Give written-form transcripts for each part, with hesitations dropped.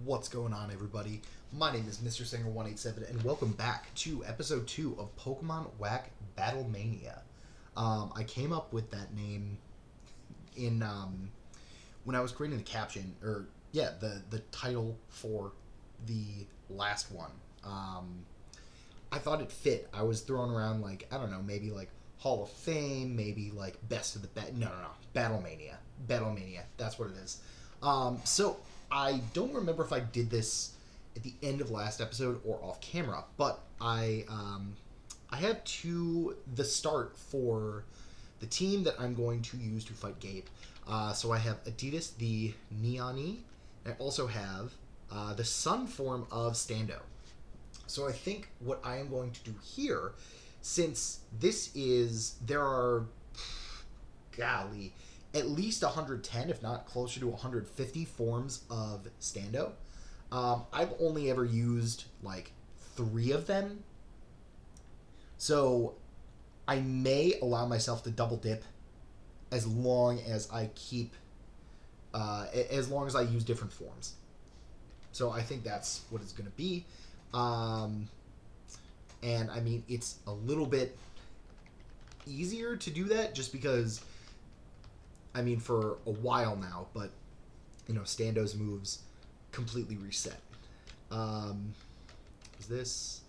What's going on, everybody? My name is Mr. Singer187, and welcome back to episode 2 of Pokemon Whack Battlemania. I came up with that name in when I was creating the caption, the title for the last one. I thought it fit. I was throwing around maybe like Hall of Fame, maybe like Best of the No, Battlemania. Battlemania. That's what it is. So I don't remember if I did this at the end of last episode or off camera, but I have the start for the team that I'm going to use to fight Gabe. So I have Adidas the Neoni, and I also have the Sun form of Stando. So I think what I am going to do here, since there are, at least 110, if not closer to 150 forms of Stando. I've only ever used like 3 of them. So I may allow myself to double dip as long as I use different forms. So I think that's what it's going to be. And I mean, it's a little bit easier to do that just because, I mean, for a while now, but, Stando's moves completely reset. Is this...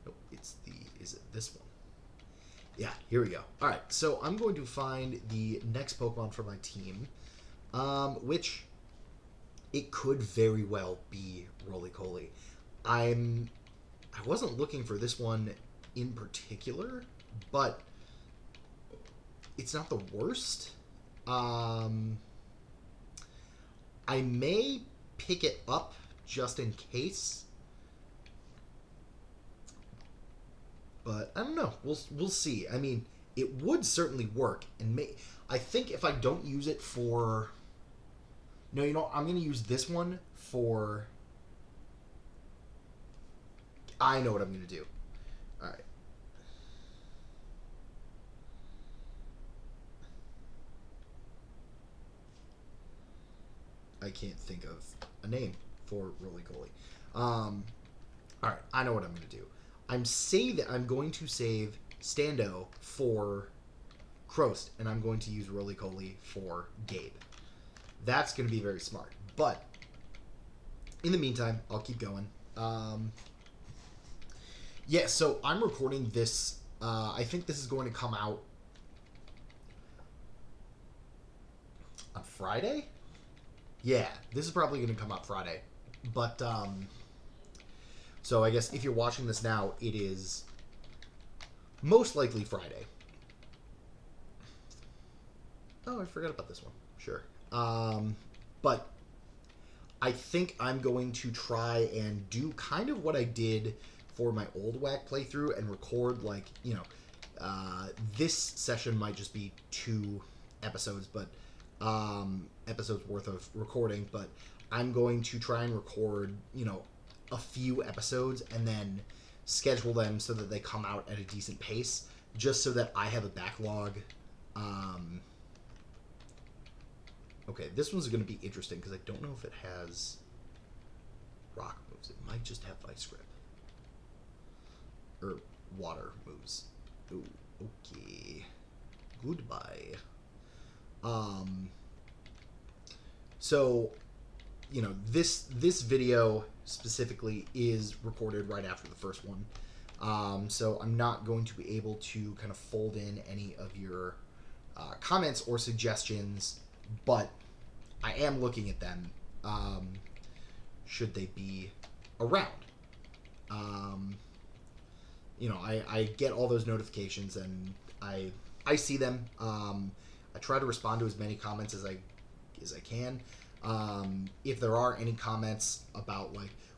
Nope, is it this one? Yeah, here we go. Alright, so I'm going to find the next Pokemon for my team, which it could very well be Roly-Coly. I wasn't looking for this one in particular, but it's not the worst. I may pick it up just in case, but I don't know. We'll see. I mean, it would certainly work, and I think if I don't use it for... No, I'm going to use this one for... I know what I'm going to do. All right. I can't think of a name for Roly-Coly. All right, I know what I'm going to do. I'm going to save Stando for Croast, and I'm going to use Roly-Coly for Gabe. That's going to be very smart. But in the meantime, I'll keep going. Yeah, so I'm recording this. I think this is going to come out on Friday. Yeah, this is probably going to come out Friday. But, so I guess if you're watching this now, it is most likely Friday. Oh, I forgot about this one. Sure. But I think I'm going to try and do kind of what I did for my old Whack playthrough and record, this session might just be 2 episodes, but episodes worth of recording, but I'm going to try and record, a few episodes and then schedule them so that they come out at a decent pace, just so that I have a backlog. Okay, this one's going to be interesting because I don't know if it has rock moves. It might just have Vice Grip. Or water moves. Ooh, okay. Goodbye. So, this video specifically is recorded right after the first one. So I'm not going to be able to kind of fold in any of your comments or suggestions, but I am looking at them, should they be around. I get all those notifications and I see them. I try to respond to as many comments as I can. If there are any comments about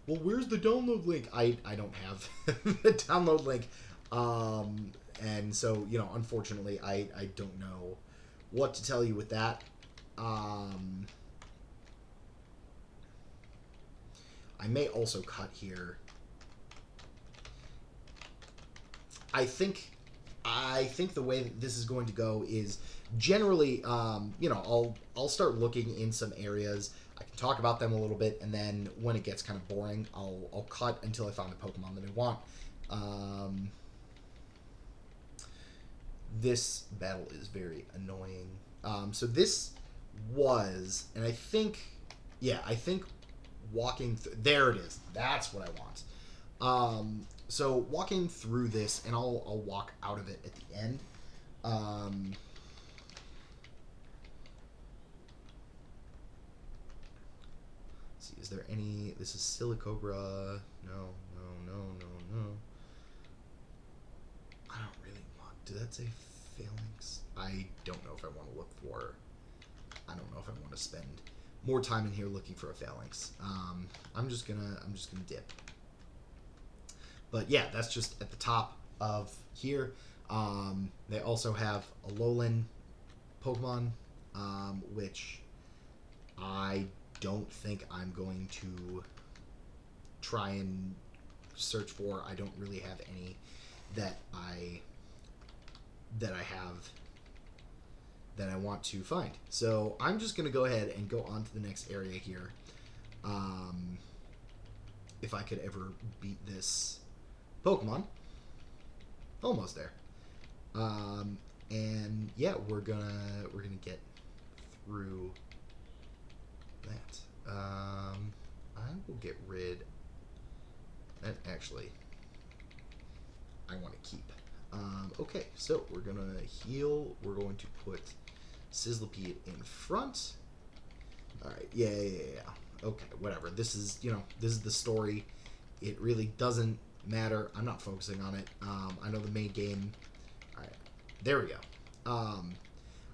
well, where's the download link? I don't have the download link. And so, unfortunately, I don't know what to tell you with that. I may also cut here. I think I think the way that this is going to go is generally, I'll start looking in some areas. I can talk about them a little bit, and then when it gets kind of boring, I'll cut until I find the Pokemon that I want. This battle is very annoying. So this was, and I think walking there it is. That's what I want. So walking through this, and I'll walk out of it at the end. Let's see, is there any? This is Silicobra. No. I don't really want. Did that say Phalanx? I don't know if I want to look for. I don't know if I want to spend more time in here looking for a Phalanx. I'm just gonna dip. But yeah, that's just at the top of here. They also have a Alolan Pokemon, which I don't think I'm going to try and search for. I don't really have any that I have that I want to find. So I'm just going to go ahead and go on to the next area here. If I could ever beat this Pokemon. Almost there. And yeah, we're gonna get through that. I will get rid. That actually, I want to keep. Okay, so we're gonna heal. We're going to put Sizzlipede in front. All right. Yeah. Okay. Whatever. This is the story. It really doesn't matter. I'm not focusing on it. I know the main game. All right. There we go.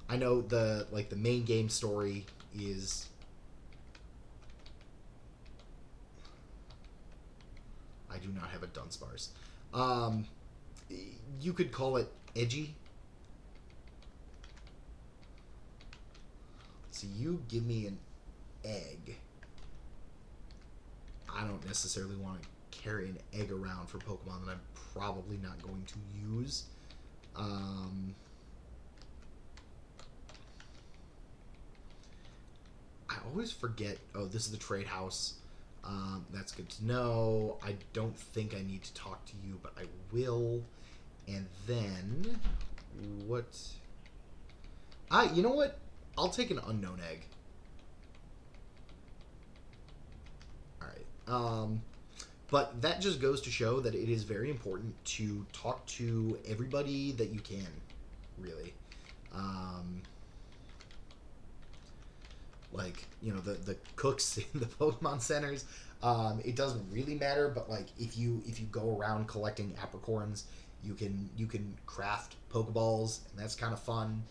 I know the main game story is. I do not have a Dunsparce. You could call it edgy. So you give me an egg. I don't necessarily want to carry an egg around for Pokemon that I'm probably not going to use. I always forget. Oh, this is the trade house. That's good to know. I don't think I need to talk to you, but I will. And then what? You know what? I'll take an unknown egg. All right. But that just goes to show that it is very important to talk to everybody that you can, really. The cooks in the Pokemon centers, it doesn't really matter, but if you go around collecting apricorns, you can craft Pokeballs, and that's kind of fun.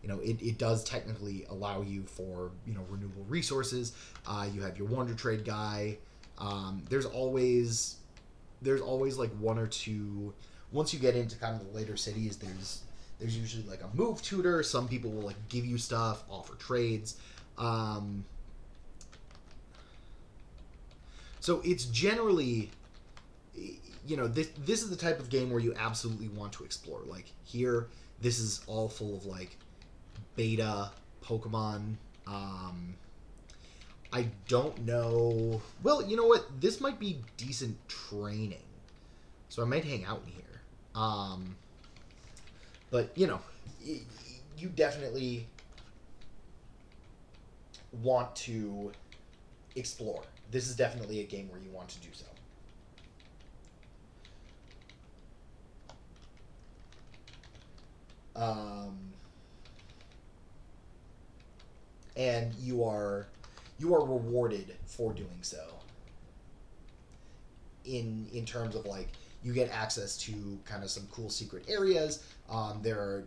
It does technically allow you for renewable resources. You have your Wonder Trade guy. There's always one or two. Once you get into kind of the later cities, there's usually a move tutor. Some people will give you stuff, offer trades. So it's generally, this is the type of game where you absolutely want to explore. Here, this is all full of beta Pokemon. I don't know. Well, you know what? This might be decent training, so I might hang out in here. But you definitely want to explore. This is definitely a game where you want to do so. And you are rewarded for doing so. In terms of you get access to kind of some cool secret areas. There are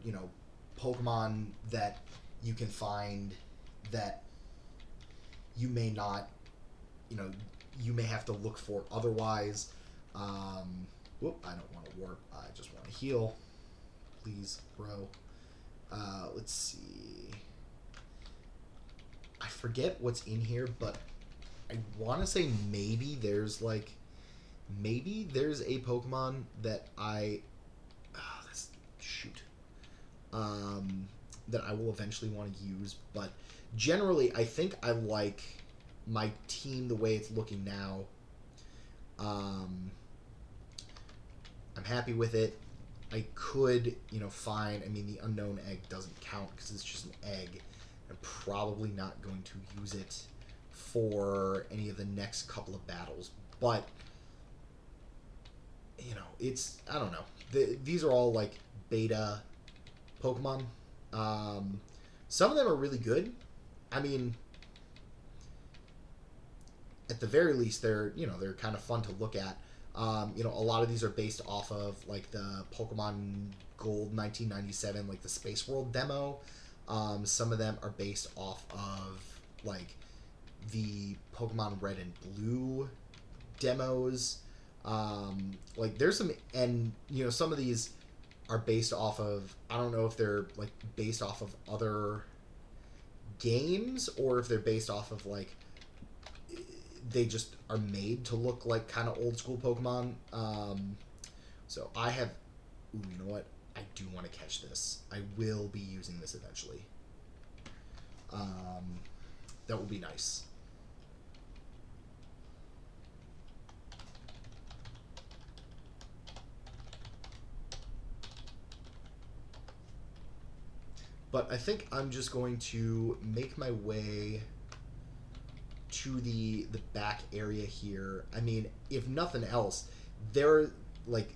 Pokemon that you can find that you may not, you may have to look for otherwise. Whoop! I don't want to warp. I just want to heal. Please, bro. Let's see. I forget what's in here, but I want to say maybe there's a Pokemon that that's that I will eventually want to use. But generally, I think I like my team the way it's looking now. I'm happy with it. I could, find. I mean, the unknown egg doesn't count because it's just an egg. I'm probably not going to use it for any of the next couple of battles. But, I don't know. These are all, like, beta Pokemon. Some of them are really good. I mean, at the very least, they're kind of fun to look at. A lot of these are based off of like the Pokemon Gold 1997, like the Space World demo. Some of them are based off of like the Pokemon Red and Blue demos. Like there's some, and some of these are based off of, I don't know if they're like based off of other games or if they're based off of like they just are made to look like kind of old school Pokemon. So I have, you know what? I do want to catch this. I will be using this eventually. That will be nice. But I think I'm just going to make my way to the back area here. I mean, if nothing else, they're like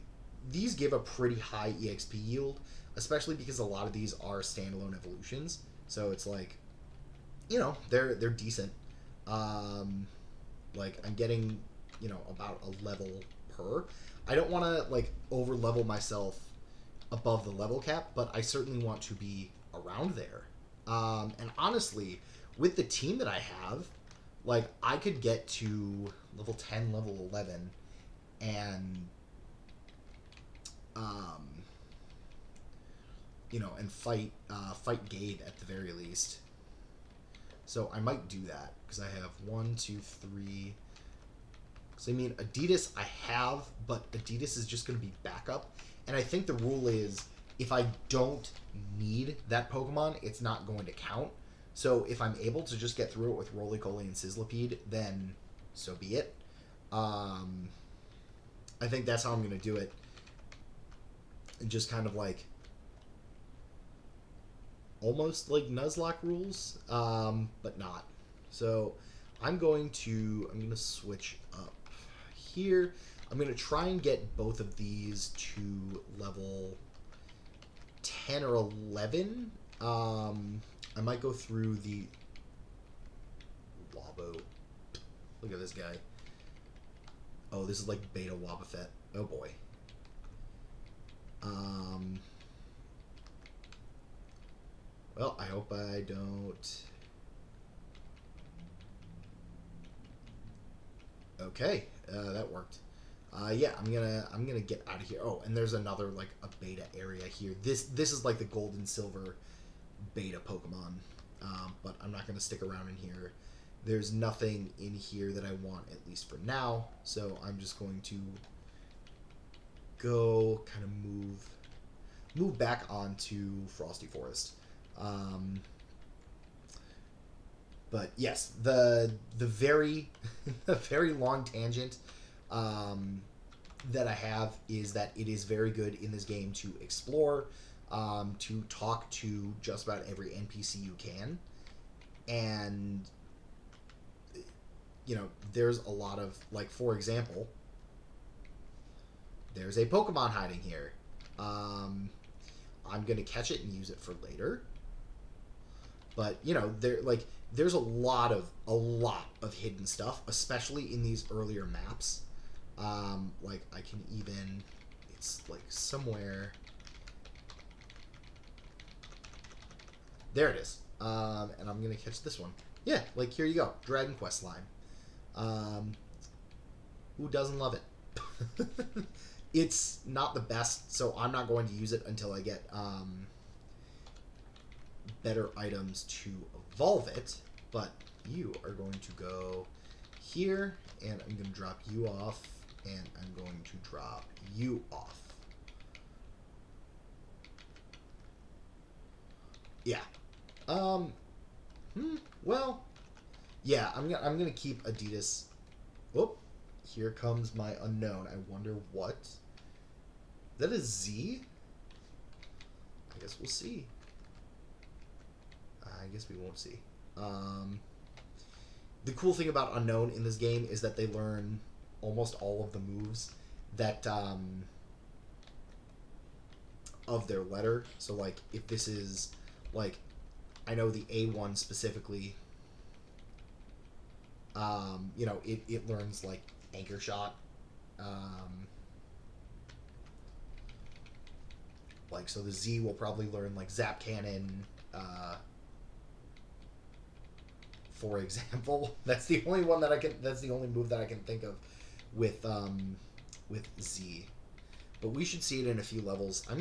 these give a pretty high EXP yield, especially because a lot of these are standalone evolutions. So it's like, they're decent. Like I'm getting, about a level per. I don't want to like over level myself above the level cap, but I certainly want to be around there. And honestly, with the team that I have, like I could get to level 10, level 11, and and fight Gade at the very least. So I might do that because I have 1, 2, 3. So I mean, Adidas I have, but Adidas is just going to be backup. And I think the rule is if I don't need that Pokemon, it's not going to count. So if I'm able to just get through it with Roly-Poly and Sizzlipede, then so be it. I think that's how I'm going to do it. And just kind of like almost like Nuzlocke rules, but not. So I'm going to switch up here. I'm going to try and get both of these to level 10 or 11. I might go through the Wabo. Look at this guy. Oh, this is like Beta Wobbuffet. Oh boy. Well, I hope I don't. Okay, that worked. Yeah, I'm gonna get out of here. Oh, and there's another like a beta area here. This is like the gold and silver beta Pokemon, but I'm not gonna stick around in here. There's nothing in here that I want, at least for now. So I'm just going to go kind of move back onto Frosty Forest. But yes, the very the very long tangent that I have is that it is very good in this game to explore, to talk to just about every NPC you can, and there's a lot of like, for example, there's a Pokemon hiding here. I'm gonna catch it and use it for later. But there's a lot of hidden stuff, especially in these earlier maps. Like I can even, it's like somewhere. There it is. And I'm gonna catch this one. Yeah, like here you go, Dragon Quest slime. Who doesn't love it? It's not the best, so I'm not going to use it until I get better items to evolve it. But you are going to go here, and I'm going to drop you off, and I'm going to drop you off. Yeah. Um. Well. Yeah. I'm gonna keep Adidas. Oh, here comes my unknown. I wonder what. That is Z. I guess we'll see. I guess we won't see. The cool thing about unknown in this game is that they learn almost all of the moves that of their letter. So like if this is like I know the A1 specifically, it learns like anchor shot. Like so the Z will probably learn like zap cannon, for example. That's the only one that I can. That's the only move that I can think of with Z. But we should see it in a few levels. I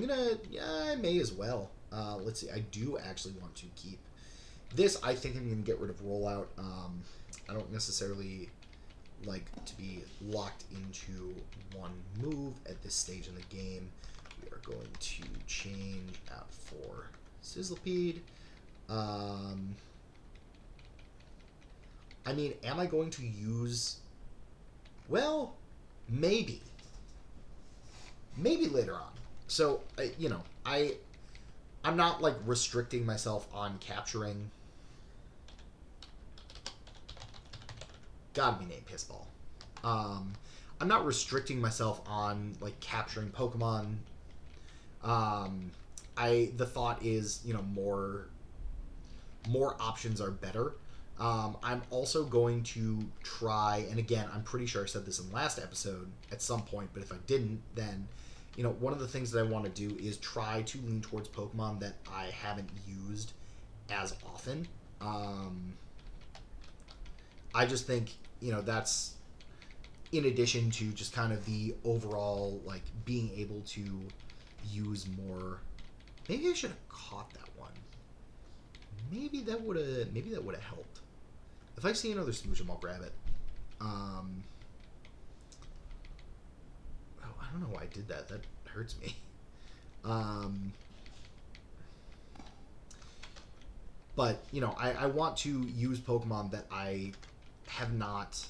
may as well. Let's see. I do actually want to keep this. I think I'm gonna get rid of rollout. I don't necessarily like to be locked into one move at this stage in the game. We are going to change out for Sizzlepede. I mean, am I going to use... Well, maybe. Maybe later on. So, I'm not, like, restricting myself on capturing... Gotta be named Pissball. I'm not restricting myself on, like, capturing Pokemon. The thought is, more options are better. I'm also going to try, and again, I'm pretty sure I said this in the last episode at some point, but if I didn't, then, one of the things that I want to do is try to lean towards Pokemon that I haven't used as often. I just think, that's in addition to just kind of the overall, like, being able to use more. Maybe I should have caught that one. Maybe that would have helped. If I see another Smoochum, I'll grab it. Oh, I don't know why I did that. That hurts me. But, I want to use Pokemon that I have not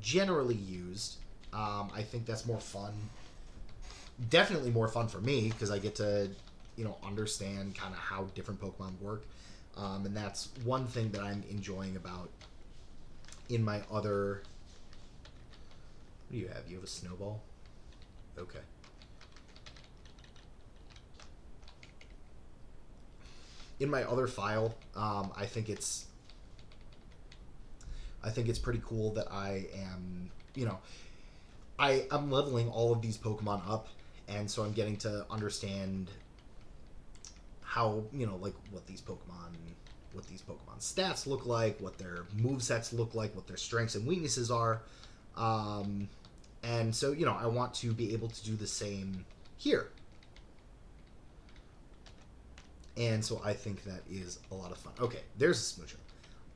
generally used. I think that's more fun. Definitely more fun for me, because I get to, understand kind of how different Pokemon work. And that's one thing that I'm enjoying about in my other... What do you have? You have a Snowball? Okay. In my other file, I think it's pretty cool that I am, I'm leveling all of these Pokemon up, and so I'm getting to understand how, like what these Pokemon stats look like, what their movesets look like, what their strengths and weaknesses are. And so, I want to be able to do the same here. And so I think that is a lot of fun. Okay, there's a Smoochum.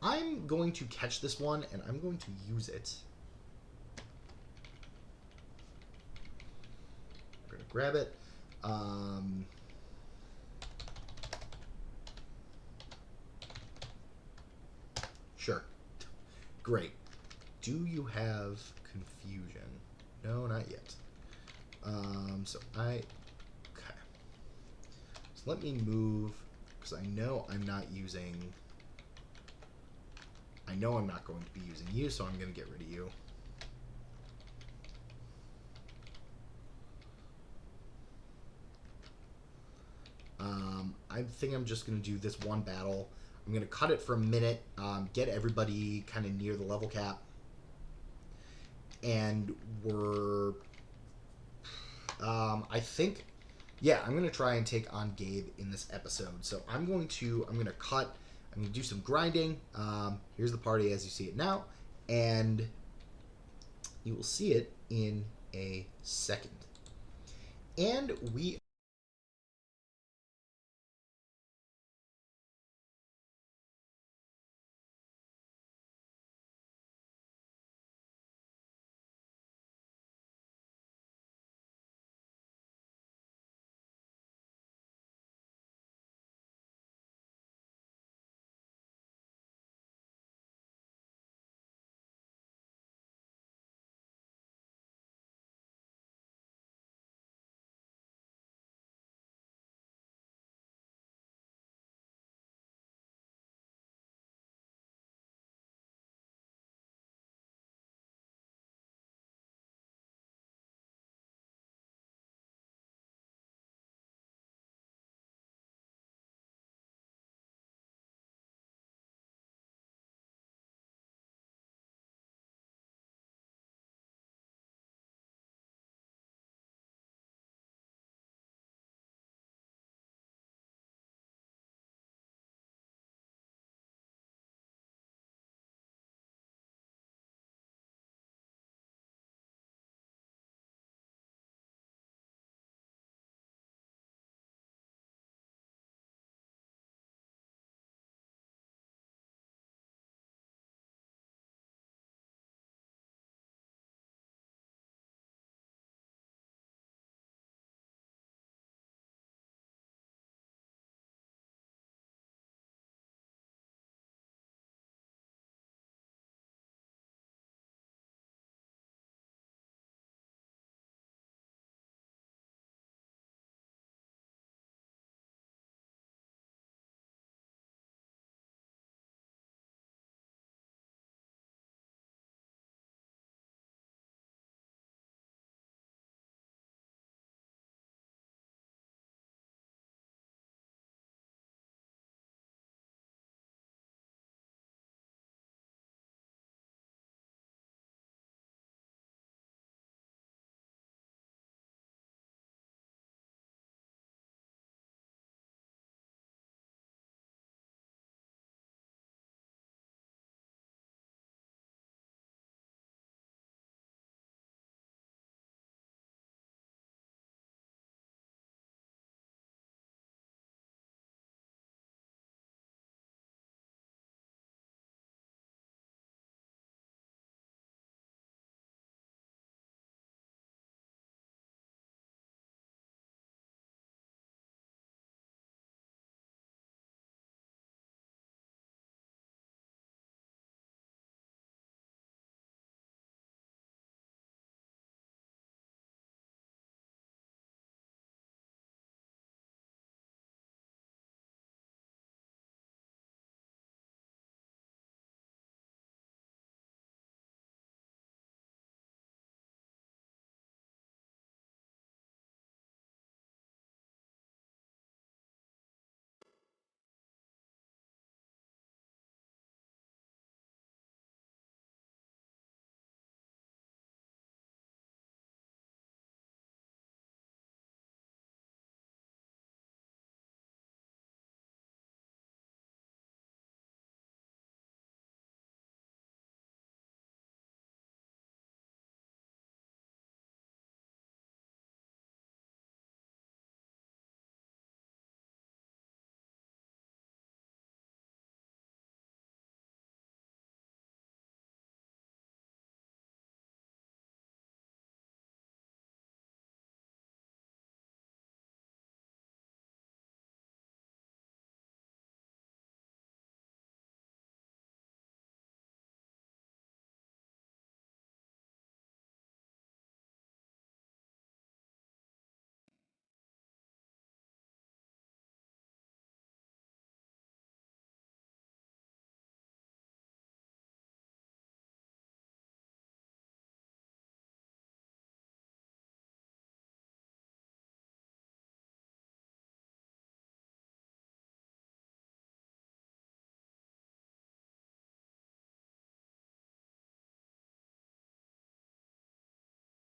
I'm going to catch this one, and I'm going to use it. We're going to grab it. Sure. Great. Do you have confusion? No, not yet. Okay. So let me move, because I know I'm not going to be using you, so I'm going to get rid of you. I think I'm just going to do this one battle. I'm going to cut it for a minute, get everybody kind of near the level cap. And we're... I think... Yeah, I'm going to try and take on Gabe in this episode. So I'm going to cut... I'm going to do some grinding. Here's the party as you see it now. And you will see it in a second. And we